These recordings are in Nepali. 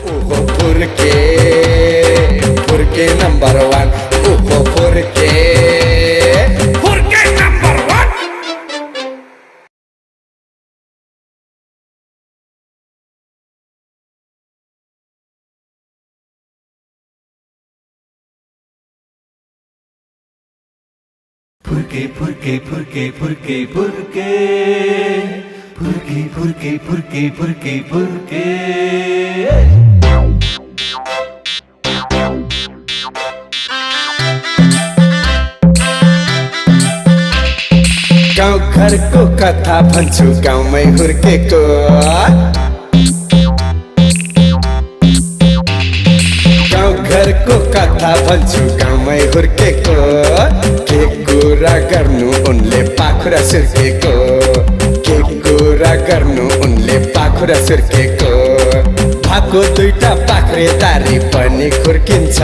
ओहो फुर्के फुर्के नंबर 1 ओहो फुर्के फुर्के नंबर 1 फुर्के फुर्के फुर्के फुर्के फुर्के फुर्के फुर्के फुर्के फुर्के फुर्के गाउँ घरको कथा भन्छु गाउँमै हुर्केको गाउँ घरको कथा भन्छु गाउँमै हुर्केको के कुरा गर्नु उनले पाखुरा सुर्केको के कुरा गर्नु उनले पाखुरा सुर्केको भाको दुईटा पाख्रे दारी पनि खुर्किन्छ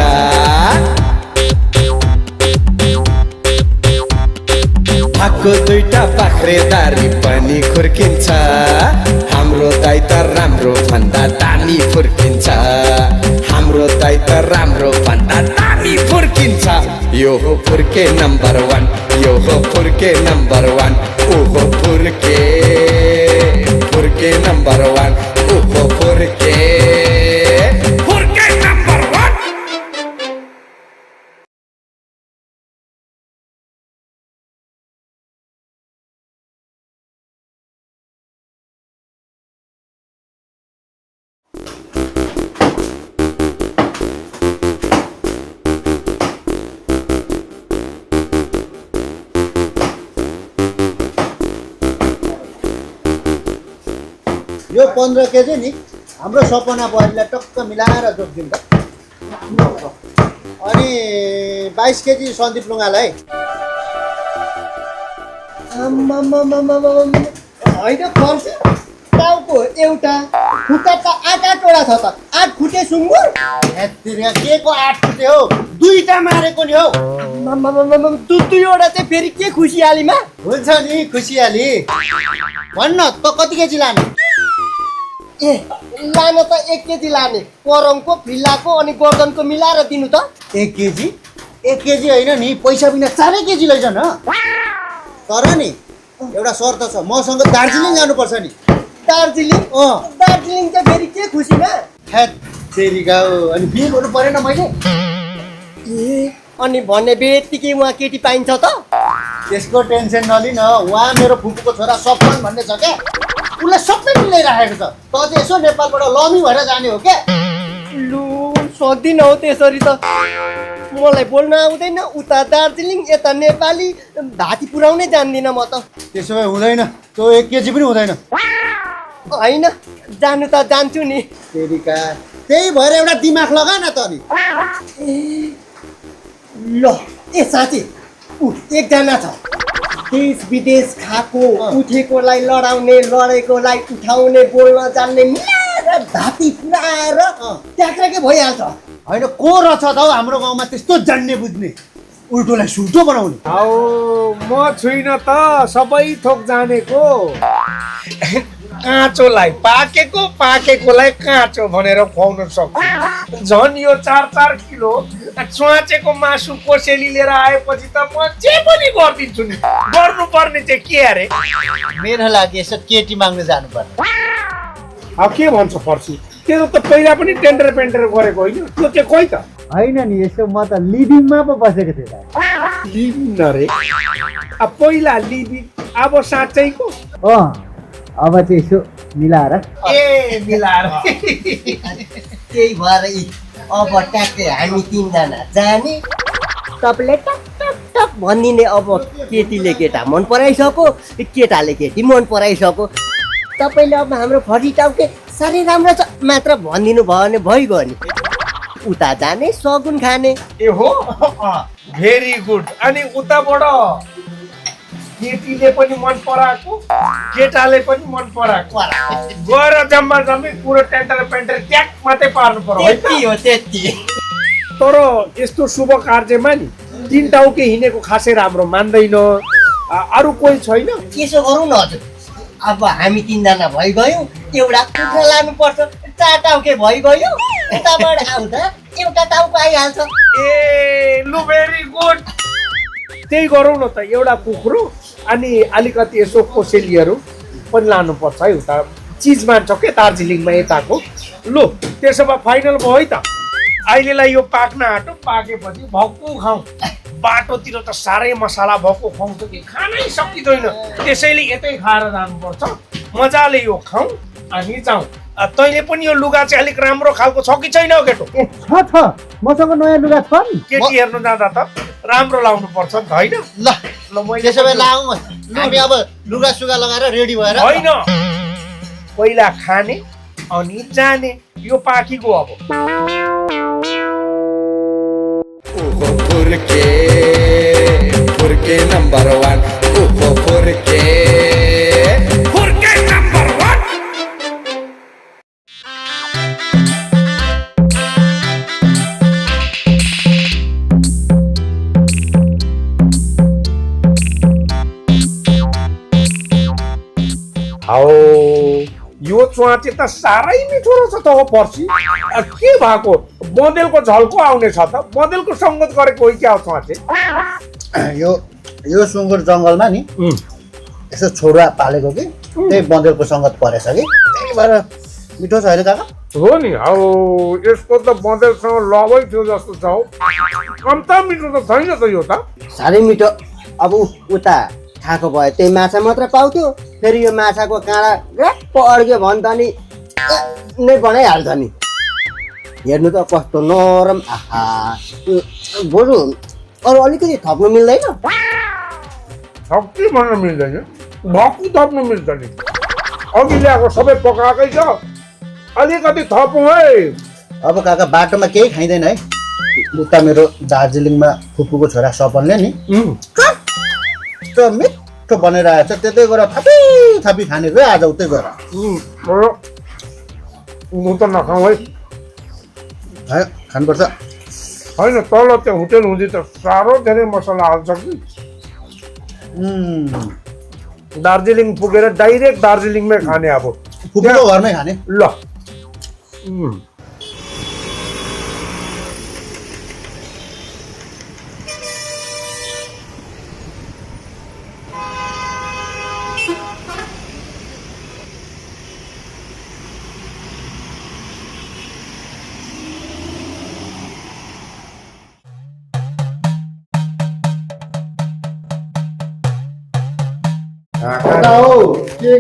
भाको दुईटा पाख्रे दारी पनि खुर्किन्छ हाम्रो दाइ त राम्रो भन्दा दामी फुर्किन्छ हाम्रो दाइ त राम्रो भन्दा दामी फुर्किन्छ यो हो फुर्के नम्बर 1 यो हो फुर्के नम्बर 1 ओहो फुर्के फुर्के नम्बर 1 ओहो फुर्के फुर्के नम्बर 1 यो 15 केजी नि हाम्रो सपना बहिनीलाई टक्क मिलाएर जोड्दिउँ त अनि 22 केजी सन्दीप लुङ्गालाई होइन फर्स टाउको एउटा खुट्टा त 8-8 वटा छ त 8 खुट्टे सुँगुर के को 8 खुट्टे हो दुईटा मारेको नि हौ दुईवटा चाहिँ फेरि के खुसियालीमा हुन्छ नि खुसियाली भन्न त कति केजी लाने ए लान त 1 केजी लाने करमको फिल्लाको अनि गर्दनको मिलाएर दिनु त 1 केजी होइन नि पैसा बिना 4 केजी लैजान तर नि एउटा शर्त छ मसँग दार्जिलिङ जानुपर्छ नि दार्जिलिङ दार्जिलिङ चाहिँ फेरि के खुसीमा हैट फेरि गाउ अनि बिहे गर्नु परेन मैले ए अनि भन्ने बेत्तिकै उहाँ केटी पाइन्छ त त्यसको टेन्सन नलिन उहाँ मेरो फुपूको छोरा सपन भन्ने छ क्या उसले सबै मिलाइराखेको छ त चाहिँ यसो नेपालबाट लमी भएर जाने हो क्या लु सक्दिन हौ त्यसरी त मलाई बोल्न आउँदैन उता दार्जिलिङ यता नेपाली भाती पुऱ्याउनै जान्दिनँ म त त्यसो भए हुँदैन त्यो 1 केजी पनि हुँदैन होइन जानु त जान्छु नि तेरिका त्यही भएर एउटा दिमाग लगा न त नि ल ए साथी एकजना छ देश विदेश खाएको उठेकोलाई लडाउने लडेकोलाई उठाउने बोल्न जान्ने मिलाएर भाती पुऱ्याएर ट्याक्राकै भइहाल्छ होइन को रहेछ त हौ हाम्रो गाउँमा त्यस्तो जान्ने बुझ्ने उल्टोलाई सुल्टो बनाउने म छुइनँ त सबै थोक जानेको काँचोलाई पाकेको पाकेकोलाई काँचो भनेर खुवाउन सक्छु झन् यो 4-4 किलो च्वाचेको मासु कोसेली लिएर आएपछि त म जे पनि गरिदिन्छु नि गर्नुपर्ने चाहिँ के अरे मेरो लागि यसो केटी माग्नु जानुपर्छ अब के भन्छ फर्सी त्यो त पहिला पनि टेन्डर पेन्डर गरेको होइन त्यो चाहिँ कोही त होइन नि यसो म त लिभिङमा पो बसेको थिएँ त लिभिङ अरे अब पहिला लिभिङ अब साँच्चैको अब चाहिँ यसो मिलाएर ए मिलाएर त्यही भएर अब ट्याक्कै हामी 3 जना जाने तपाईँले टक टक टक भनिदिने अब केटीले केटा मन पराइसक्यो केटाले केटी मन पराइसक्यो तपाईँले अब हाम्रो फटी टाउके साह्रै राम्रो छ मात्र भनिदिनु भयो भने भइगयो नि उता जाने सगुन खाने ए हो भेरी गुड अनि उताबाट केटीले पनि मन पराएको केटाले पनि मन पराएको गएर जम्मा जम्मी पुरो टेन्टर पेन्टर ट्याक मात्रै पार्नु पर्यो त्यति हो त्यति तर यस्तो शुभ कार्यमा नि 3 टाउके हिँडेको खासै राम्रो मान्दैन अरू कोही छैन त्यसो गरौँ न हजुर अब हामी 3 जना भइगयौँ एउटा कुखुरा लानुपर्छ 4 टाउके भइगयो उताबाट आउँदा एउटा टाउको आइहाल्छ। ए लु भेरी गुड, त्यही गरौँ न त। एउटा कुखुरो अनि अलिकति यसो कोसेलीहरू पनि लानुपर्छ है। उता चिज मान्छौ के दार्जिलिङमा यताको। लु त्यसो भए फाइनल भयो है त। अहिलेलाई यो पाक्न आँटो, पाकेपछि भक्कु खाउँ। बाटोतिर त साह्रै मसला भएको खुवाउँछ कि खानै सकिँदैन, त्यसैले यतै खाएर जानुपर्छ। मजाले यो खाउँ अनि जाउँ। तैँले पनि यो लुगा चाहिँ अलिक राम्रो खालको छ कि छैन केटो? छ मसँग नयाँ लुगा छ नि। केटी हेर्नु जाँदा त राम्रो लाउनु पर्छ नि त होइन? ल मैले त्यसो भए लाउँ हामी अब लुगा सुगा लगाएर रेडी भएर। होइन, पहिला खाने अनि जाने। यो पाकीको अब ओहो फुर्के नम्बर 1 ओहो फुर्के नम्बर 1। यो च्वाटे त साह्रै मिठो रहेछ त हो पर्सी। के भएको बँदेलको झल्को आउने छ त? बँदेलको सङ्गत गरेको हो क्या च्वाटे? यो सुँगुर जङ्गलमा नि यसो छोडुवा पालेको कि त्यही बँदेलको सङ्गत परेछ कि त्यही भएर मिठो छ अहिले काका। हो नि। अब यसको त बँदेलसँग लभै थियो जस्तो छ हौ। कम्ता मिठो त छैन त यो त। साह्रै मिठो। अब उता खाएको भए त्यही माछा मात्र पाउँथ्यो, फेरि यो माछाको काँडा ग्याप्प अड्क्यो भने त नि नै बनाइहाल्छ नि। हेर्नु त कस्तो नरम। आहा, बरु अरू अलिकति थप्नु मिल्दैन? शक्ति भन्न मिल्दैन, भक्कु थप्नु मिल्छ नि। अघि ल्याएको सबै पकाएकै छ, अलिकति थपौँ है। अब काका बाटोमा केही खाइँदैन है। उता मेरो दार्जिलिङमा फुपूको छोरा सपनले नि त्यो मिठो बनाइरहेको छ, त्यतै गएर थापी खाने गयो आज उतै गएर। म त नखाउँ है। खानुपर्छ। होइन, तल त्यो होटेल हुँदी त साह्रो धेरै मसला हाल्छ कि। दार्जिलिङ पुगेर डाइरेक्ट दार्जिलिङमै खाने अब। फुपूको घरमै खाने। ल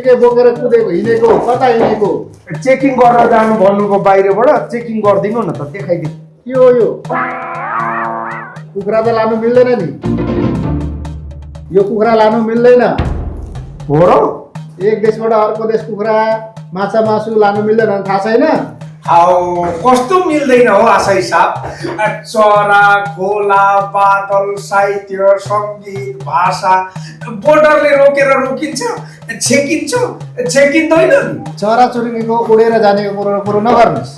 के बोकेर कुदेको हिँडेको कता हिँडेको? चेकिङ गरेर जानु भन्नुको बाहिरबाट चेकिङ गरिदिनु न त, देखाइदिनु। के हो यो? कुखुरा त लानु मिल्दैन नि। यो कुखुरा लानु मिल्दैन। हो र? एक देशबाट अर्को देश कुखुरा माछा मासु लानु मिल्दैन थाहा छैन? कस्तो मिल्दैन हो आशा साहब? चरा, खोला, बादल, साहित्य, सङ्गीत, भाषा बोर्डरले रोकेर रोकिन्छ, छेकिँदैन नि। चरा चुरुङ्गीको उडेर जानेको कुरो नगर्नुहोस्।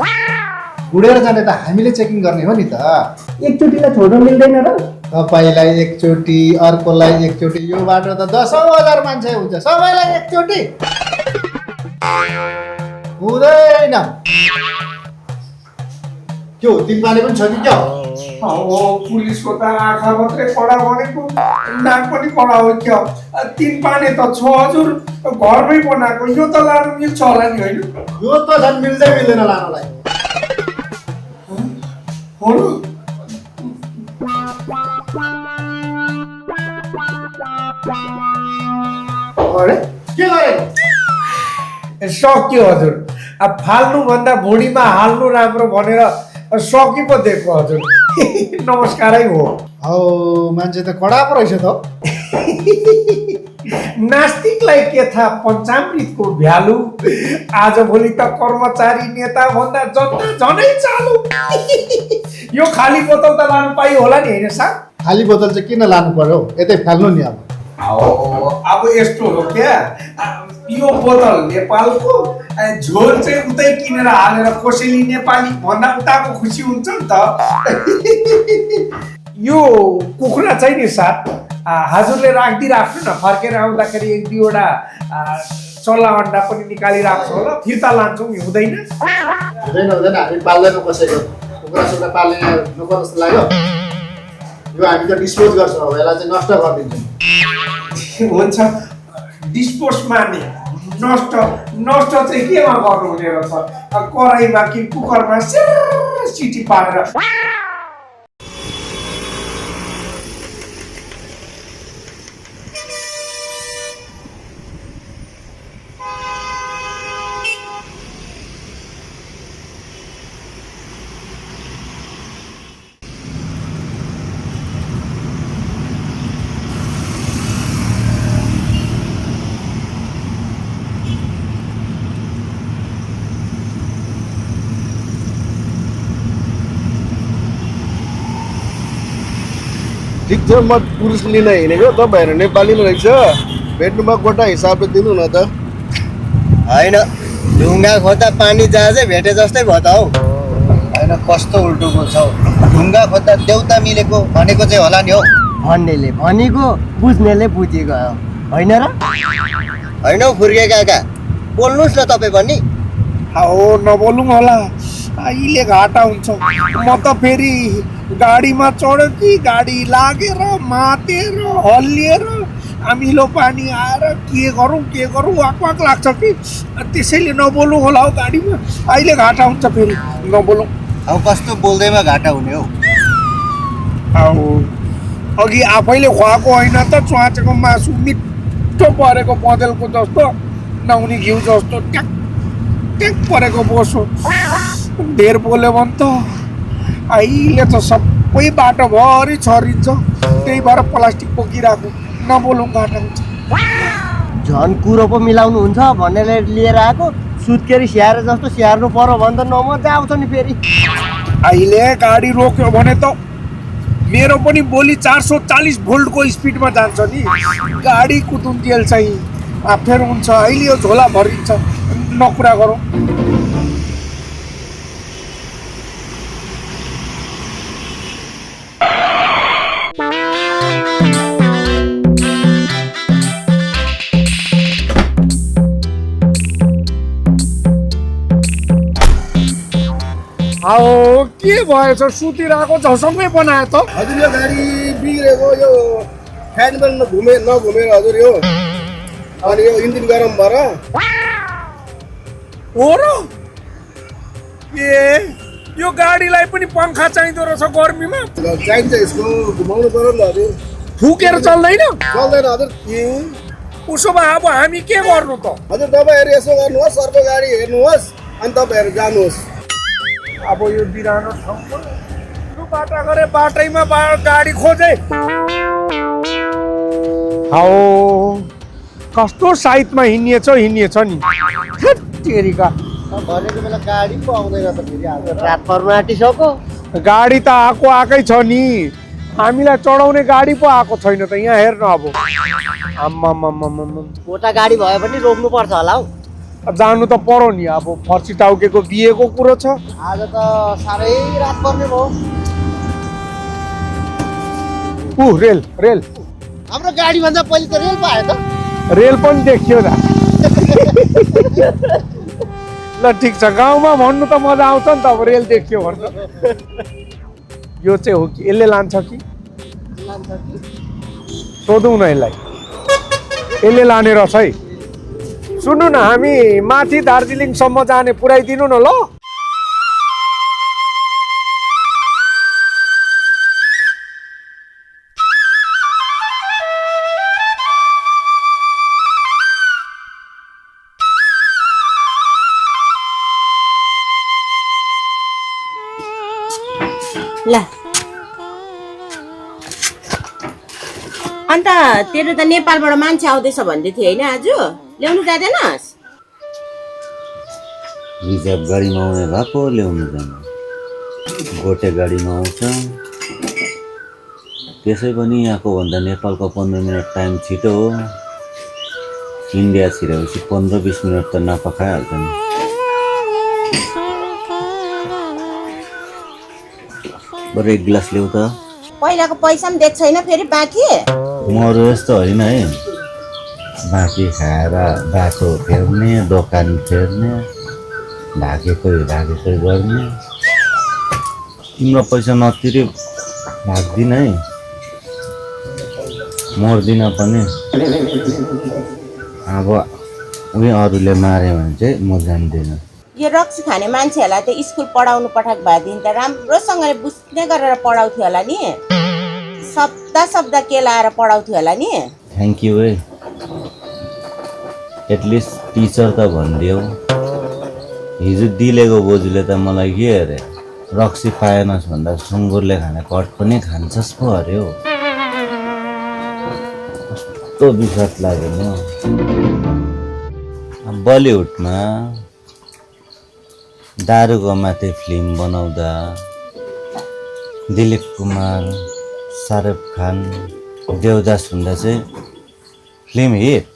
उडेर जाने त हामीले चेकिङ गर्ने हो नि त। एकचोटिलाई छोड्नु मिल्दैन र? तपाईँलाई एकचोटि, अर्कोलाई एकचोटि, यो बाटो त 10,000 मान्छे हुन्छ, सबैलाई एकचोटि हुँदैन। के हो, तिन पानी पनि छ कि क्या? पुलिसको त आँखा मात्रै कडा भनेको नाक पनि कडा हो क्या? 3 पाने त छ हजुर, घरमै बनाएको। यो त लानु मिल्छ होला नि होइन? यो त झन् मिल्दै मिल्दैन लानुलाई। हो र? अरे के गरे? सक्यो हजुर। अब फाल्नुभन्दा भुँडीमा हाल्नु राम्रो भनेर सकि पो दिएको हजुर। नमस्कारै हो। हौ मान्छे त कडा पो रहेछ त। नास्तिकलाई के थाहा पञ्चामृतको भ्यालु? आजभोलि त कर्मचारी नेता भन्दा जनता झनै चालु। यो खाली बोतल त लानु पाइयो होला नि होइन साहब? खाली बोतल चाहिँ किन लानु पर्यो? यतै फाल्नु नि। अब यस्तो हो क्या, यो बोतल नेपालको, झोल चाहिँ उतै किनेर हालेर कोसेली नेपाली भन्दा उताको खुसी हुन्छ नि त। यो कुखुरा चाहिँ नि साथ हजुरले राखिदिइराख्नु न, फर्केर आउँदाखेरि 1-2वटा 16 अन्डा पनि निकालिराख्छौ होला फिर्ता लान्छौँ हुँदैन हुँदैन हामी पाल्दैनौँ कसैको कुखुरा सुखुरा पाल्ने नपर्छ जस्तो लाग्यो यो हामी त डिस्पोज गर्छौँ अब यसलाई चाहिँ नष्ट गरिदिन्छौँ हुन्छ डिस्पोज मार्ने नष्ट चाहिँ केमा गर्नुहुने रहेछ कराईमा कि कुकरमा सिटी पारेर ठिक छ म पुरुष लिन हिँडेको तपाईँहरू नेपाली रहेछ भेट्नुमा गोटा हिसाबले दिनु न त होइन ढुङ्गा खोज्दा पानी जहाजै भेटे जस्तै भयो त हौ होइन कस्तो उल्टो बोल्छौ ढुङ्गा खोज्दा देउता मिलेको भनेको चाहिँ होला नि हौ भन्नेले भनेको बुझ्नेले बुझेको होइन र होइन हौ फुर्के काका बोल्नुहोस् न तपाईँ पनि हो नबोलौँ होला अहिले घाटा हुन्छ म त फेरि गाडीमा चढ्यो कि गाडी लागेर मातेर हल्लिएर अमिलो पानी आएर के गरौँ वाक लाग्छ कि त्यसैले नबोलौँ होला हौ गाडीमा अहिले घाटा हुन्छ फेरि नबोलौँ अब कस्तो बोल्दैमा घाटा हुने हौ अब अघि आफैले खुवाएको होइन त च्वाचेको मासु मिठो परेको बँदेलको जस्तो नहुने घिउ जस्तो ट्याक परेको बोसो धेर बोल्यो भने त अहिले त सबै बाटोभरि छरिन्छ त्यही भएर प्लास्टिक बोकिरहेको नबोलौँ घाटा हुन्छ झन् कुरो पो मिलाउनु हुन्छ भनेर लिएर आएको सुत्केरी स्याहारे जस्तो स्याहार्नु पर्यो भने त नमजा आउँछ नि फेरि अहिले गाडी रोक्यो भने त मेरो पनि बोली 440 भोल्टको स्पिडमा जान्छ नि गाडी कुदुन्जेल चाहिँ फेर हुन्छ अहिले यो झोला भरिन्छ नकुरा गरौँ आओ के भएछ सुतिरहेको झसङ्गै बनायो त हजुर यो गाडी बिग्रेको यो फ्यान पनि नघुमेर हजुर यो अनि यो इन्जिन गरम भएर हो र ए यो गाडीलाई पनि पङ्खा चाहिँदो रहेछ गर्मीमा चाहिन्छ यसको घुमाउनु पर्यो नि हजुर फुकेर चल्दैन चल्दैन हजुर उसो भए अब हामी के गर्नु त हजुर तपाईँहरू यसो गर्नुहोस् अर्को गाडी हेर्नुहोस् अनि तपाईँहरू जानुहोस् अब यो बिरानो ठाउँमा बाटा गरे बाटैमा गाडी खोजे हाउ कस्तो साइडमा हिँडिएछ नि तेरिका भनेको बेला गाडी पो आउँदैन त फेरि आज रात पर्नु आँटिसक्यो गाडी त आएकै छ नि हामीलाई चढाउने गाडी पो आएको छैन त यहाँ हेर्न अब आम्मामामामा कोटा गाडी भयो भने रोक्नु पर्छ होला हौ जानु त पर्यो नि अब फर्सी टाउकेको बिहेको कुरो छ आज त साह्रै रात पर्ने भयो रेल हाम्रो गाडी भन्दा पहिले त रेल पायो त रेल पनि देखियो त ल ठिक छ गाउँमा भन्नु त मजा आउँछ नि त अब रेल देखियो भन्नु यो चाहिँ हो कि यसले लान्छ कि सोधौँ न यसलाई यसले लाने रहेछ है सुन्नु न हामी माथि दार्जिलिङसम्म जाने पुऱ्याइदिनु न ल ल अन्त तेरो त नेपालबाट मान्छे आउँदैछ भन्दै थियो होइन आज ल्याउनु जाँदैनस् रिजर्भ गाडीमा आउने भए पो ल्याउनु जानु गोटे गाडीमा आउँछ त्यसै पनि यहाँको भन्दा नेपालको 15 मिनट टाइम छिटो हो इन्डिया छिरेपछि 15-20 मिनट त नाफा खाइहाल्छ नि बरु एक गिलास ल्याउ त पहिलाको पैसा पनि दिएको छैन फेरि बाँकी म अरू यस्तो होइन है बाँकी खाएर बाटो फेर्ने दोकान फेर्ने ढाकेकै गर्ने तिम्रो पैसा नतिरे भाग्दिन है मर्दिन पनि अब उही अरूले माऱ्यो भने चाहिँ म जान्दिनँ यो रक्सी खाने मान्छेहरूलाई त स्कुल पढाउनु पठाएको भएदेखि त राम्रोसँगले बुझ्ने गरेर पढाउँथ्यो होला नि शब्द केलाएर पढाउँथ्यो होला नि थ्याङ्क यू है एटलिस्ट टिचर त भनिदियो हिजो दिलेको बोजूले त मलाई के अरे रक्सी पाएनस् भन्दा सुँगुरले खाने कट पनि खान्छस् पो अरे हौ कस्तो विश्वास लाग्यो नि बलिउडमा दारुको माथि फिल्म बनाउँदा दिलीप कुमार शाहरुख खान देवदास हुँदा चाहिँ फिल्म हिट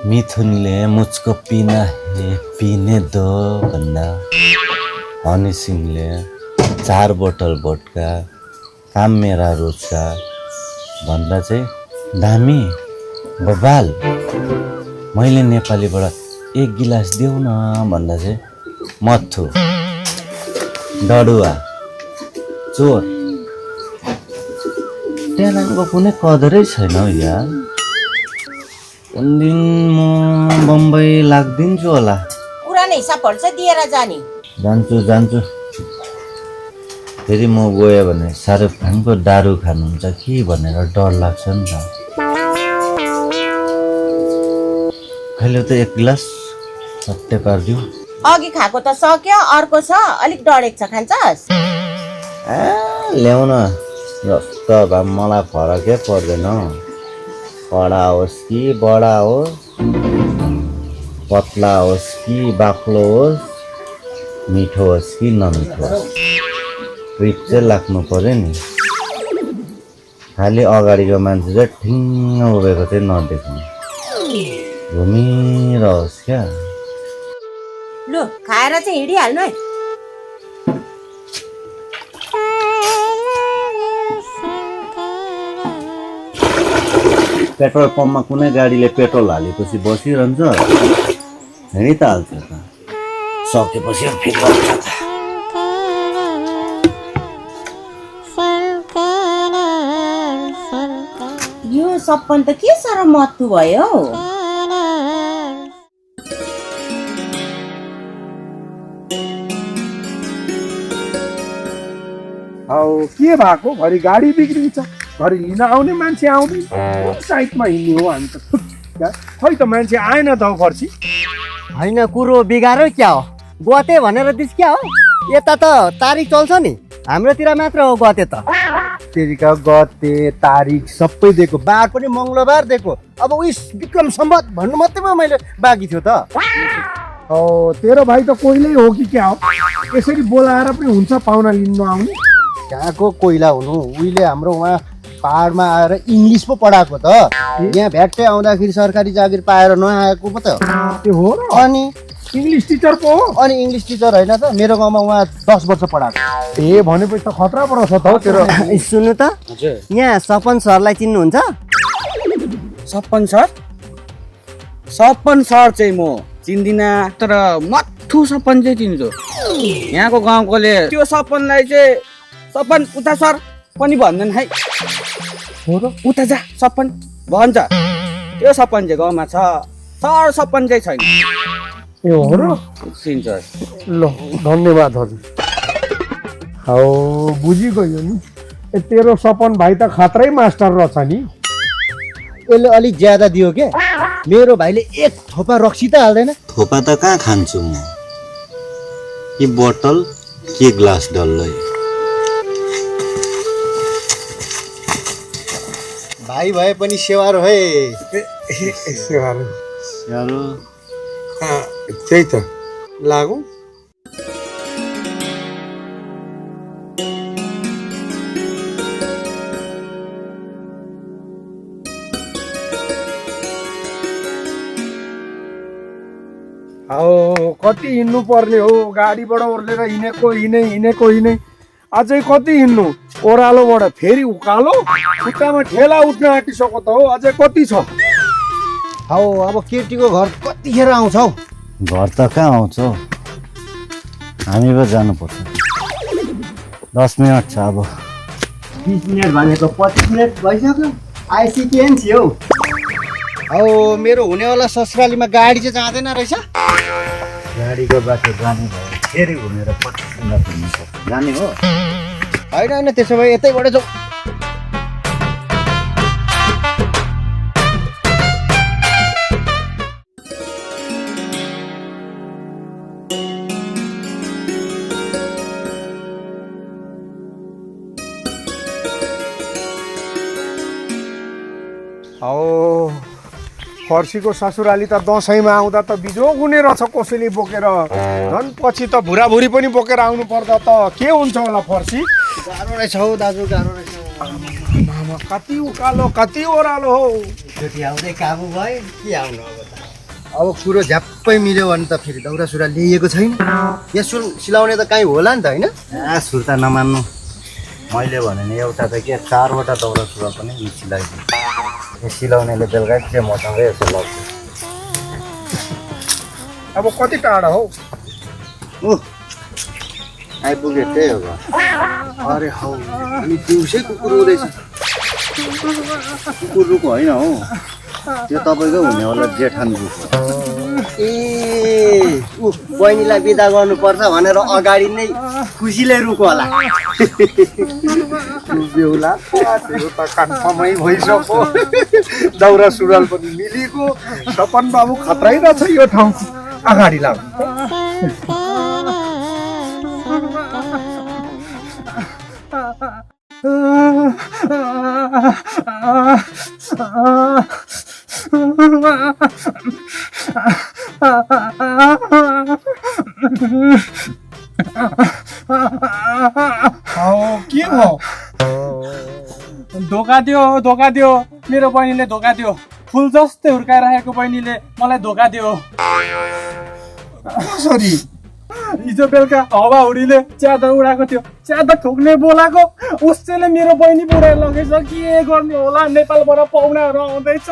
मिथुनले मुझको पीना है पीने दो भन्दा हनी सिंहले 4 बोतल भोटका काम मेरा रोजका भन्दा चाहिँ दामी बबाल मैले नेपालीबाट 1 गिलास देऊ न भन्दा चाहिँ मत्थु डडुवा चोर ट्यालेन्टको कुनै कदरै छैन हौ यार कुन दिन म बम्बई लाग्दिन्छु होला पुरानो हिसाबहरू चाहिँ दिएर जाने जान्छु फेरि म गएँ भने शाहरुख खानको दारू खानुहुन्छ कि भनेर डर लाग्छ नि त कहिले त 1 गिलास सट्टै पारिदिउँ अघि खाएको त सक्यो अर्को छ अलिक डढेको छ खान्छस् ल्याउन जस्तो भए मलाई फरकै पर्दैन कडा होस् कि बडा होस् पतला होस् कि बाक्लो होस् मिठो होस् कि नमिठो होस् ट्रिप चाहिँ लाग्नु पर्यो नि खालि अगाडिको मान्छे चाहिँ ठिङ्ग उभिएको चाहिँ नदेख्नु घुमिरहोस् क्या लु खाएर चाहिँ हिँडिहाल्नु है पेट्रोल पम्पमा कुनै गाडीले पेट्रोल हालेपछि बसिरहन्छ हिँडी त हाल्छ त सकेपछि फेरि आउँछ त यो सपन त के साह्रो मत्तु भयो के भएको घरि गाडी बिग्रिन्छ घरि लिन आउने मान्छे आउँदैन कुन साइडमा हिँड्ने हो हामी त खै त मान्छे आएन त फर्सी होइन कुरो बिगारो क्या हो गते भनेर दिस क्या हो यता त तारिक चल्छ नि हाम्रोतिर मात्र हो गते त तेरिका गते तारिक सबै दिएको बार पनि मङ्गलबार दिएको अब उइस विक्रम सम्बत भन्नु मात्रै पो मैले बाँकी थियो त तेरो भाइ त कोइलै हो कि क्या हो यसरी बोलाएर पनि हुन्छ पाहुना लिनु आउने कहाँको कोइला हुनु उहिले हाम्रो उहाँ पहाडमा आएर इङ्ग्लिस पो पढाएको त यहाँ भ्याट्टै आउँदाखेरि सरकारी जागिर पाएर नआएको पो त त्यो हो र अनि इङ्ग्लिस टिचर पो हो अनि इङ्ग्लिस टिचर होइन त मेरो गाउँमा उहाँ 10 वर्ष पढाएको ए भनेपछि त खतरा पो रहेछ त हौ तेरो सुन्नु त यहाँ सपन सरलाई चिन्नुहुन्छ सपन सर चाहिँ म चिन्दिनँ तर मत्थु सपन चाहिँ चिन्छु यहाँको गाउँकोले त्यो सपनलाई चाहिँ सपन उता सर पनि भन्दैन है उता जा सपन भन्छ त्यो सपन चाहिँ गाउँमा छ सर सपन चाहिँ छैन ए हो र चिन्छ ल धन्यवाद हजुर हौ बुझिगयो नि तेरो सपन भाइ त खतरै मास्टर रहेछ नि यसले अलिक ज्यादा दियो के मेरो भाइले 1 थोपा रक्सी त हाल्दैन थोपा त कहाँ खान्छु म कि बोतल कि ग्लास डल्लै भाइ भए पनि सेवारो है साह्रो त्यही त लागु कति हिँड्नु पर्ने हो गाडीबाट ओर्लेर हिँडे अझै कति हिँड्नु ओह्रालोबाट फेरि उकालो खुट्टामा ठेला उठ्न आँटिसक्यो त हो अझै कति छ हौ अब केटीको घर कतिखेर आउँछ हौ? घर त कहाँ आउँछ हौ? हामी पो जानुपर्छ। 10 मिनट छ अब। 20 मिनट भनेको 25 मिनट भइसक्यो। आइसिकेन थियो हौ। मेरो हुनेवाला ससुरालीमा गाडी चाहिँ जाँदैन रहेछ। गाडीको बाटो जाने भयो फेरि घुमेर 25 मिनट हुनुपर्छ। जाने हो? होइन त्यसो भए यतैबाट जाउँ। औ फर्सीको ससुराली त दसैँमा आउँदा त बिजोग हुने रहेछ कसैले बोकेर। झन् पछि त भुराभुरी पनि बोकेर आउनु पर्दा त के हुन्छ होला फर्सी? गाह्रो रहेछ हौ दाजु, गाह्रो रहेछ। मामा कति उकालो कति ओह्रालो हो। केटी आउँदै काबु भयो के आउनु अब त। अब कुरो झ्याप्पै मिल्यो भने त फेरि दौरा सुरुवाल ल्याइएको छैन। यहाँ सिलाउने त काहीँ होला नि त होइन? सुर्ता नमान्नु। मैले भने नि एउटा त के 4वटा दौरा सुरुवाल पनि सिलाइदिनु। यो सिलाउनेले बेलुका चाहिँ मसँगै यसो लाग्छ। अब कति टाढा हो? आइपुग्यो त्यही हो। अरे हौ अनि दिउँसै कुकुर हुँदैछ। कुकुर रुखो होइन हौ, त्यो तपाईँको हुने होला जेठान रुखो। ए बहिनीलाई बिदा गर्नुपर्छ भनेर अगाडि नै खुसीले रुको होला। बेहुला त्यो त कन्फर्मै भइसक्यो। दौरा सुरुवाल पनि मिलेको। सपन बाबु खतरै रहेछ यो ठाउँ। अगाडि लाग्नु। के भयो? धोका दियो मेरो बहिनीले धोका दियो। फुल जस्तै हुर्काइरहेको बहिनीले मलाई धोका दियो। कसरी? हिजो बेलुका हावाहुरीले च्यादर उडाएको थियो। च्यादर ठोक्ने बोलाएको उसले मेरो बहिनी पुऱ्याइ लगेछ। के गर्ने होला? नेपालबाट पाहुनाहरू आउँदैछ।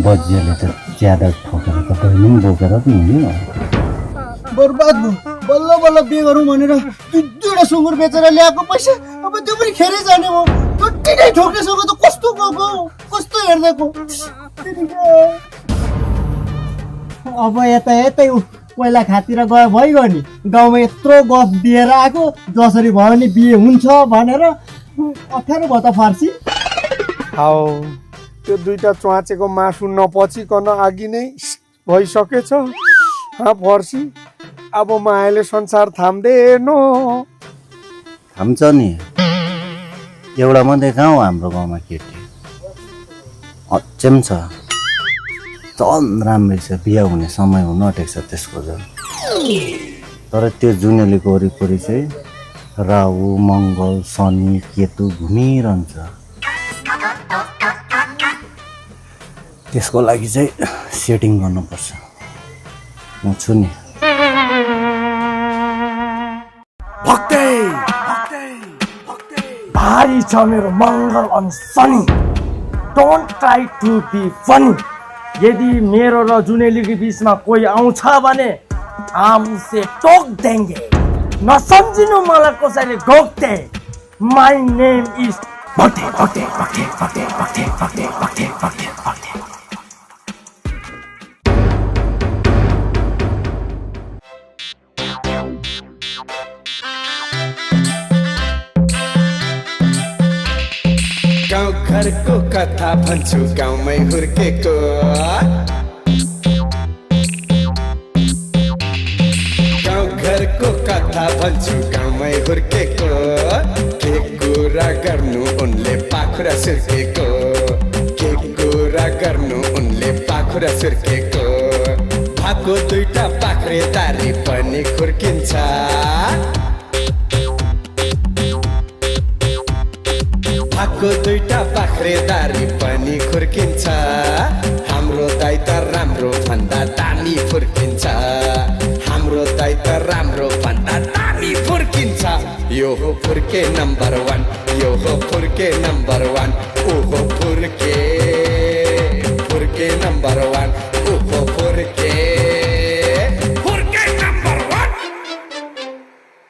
बजियाले त ज्यादा ठोकेर त बहिनी पनि बोकेर त हिँड्यो। बर्बाद भयो। बल्ल बल्ल बिहे गरौँ भनेर 2-2वटा सुँगुर बेचेर ल्याएको पैसा अब त्यो पनि खेरै जाने भयो। टुट्टी नै ठोक्नेसँग त कस्तो गएको, कस्तो हेर्दैको। अब यतै पहिला खातिर गयो भइगयो नि। गाउँमा यत्रो गफ दिएर आएको जसरी भयो भने बिहे हुन्छ भनेर 18 भयो त फर्सी। हौ त्यो दुईटा च्वाचेको मासु नपचिकन अघि नै भइसकेछ। फर्सी अब मायाले संसार थाम्दैन। थाम्छ नि। एउटा मात्रै कहाँ हो हाम्रो गाउँमा केटी? अचेम छ। चल राम्रै छ। बिहा हुने समय हुन आँटेको छ त्यसको झन्। तर त्यो जुनेलीको वरिपरि चाहिँ राहु मङ्गल शनि केतु घुमिरहन्छ। त्यसको लागि चाहिँ सेटिङ गर्नुपर्छ। म छु नि। भारी छ मेरो मङ्गल अनि शनि। Don't try to be funny. यदि मेरो र जुनेलीको बिचमा कोही आउँछ भने हम उसे टोक देंगे। नसम्झिनु मलाई कसैले ढोक्थे। माई नेम इज भटे भटे भटे भटे भटे भटे भटे भटे भटे। गाउँ घरको कथा भन्छु गाउँमै हुर्केको। गाउँ घरको कथा भन्छु गाउँमै हुर्केको। के कुरा गर्नु उनले पाखुरा सुर्केको। के कुरा गर्नु उनले पाखुरा सुर्केको। भाको 2टा पाख्रेदारी पनि खुर्किन्छ। भाको 2टा पाख्रेदारी पनि खुर्किन्छ। हाम्रो दाइ त राम्रो भन्दा दामी फुर्किन्छ। हाम्रो दाइ त राम्रो भन्दा दामी फुर्किन्छ। यो हो फुर्के नम्बर 1 यो हो फुर्के नम्बर 1 ओहो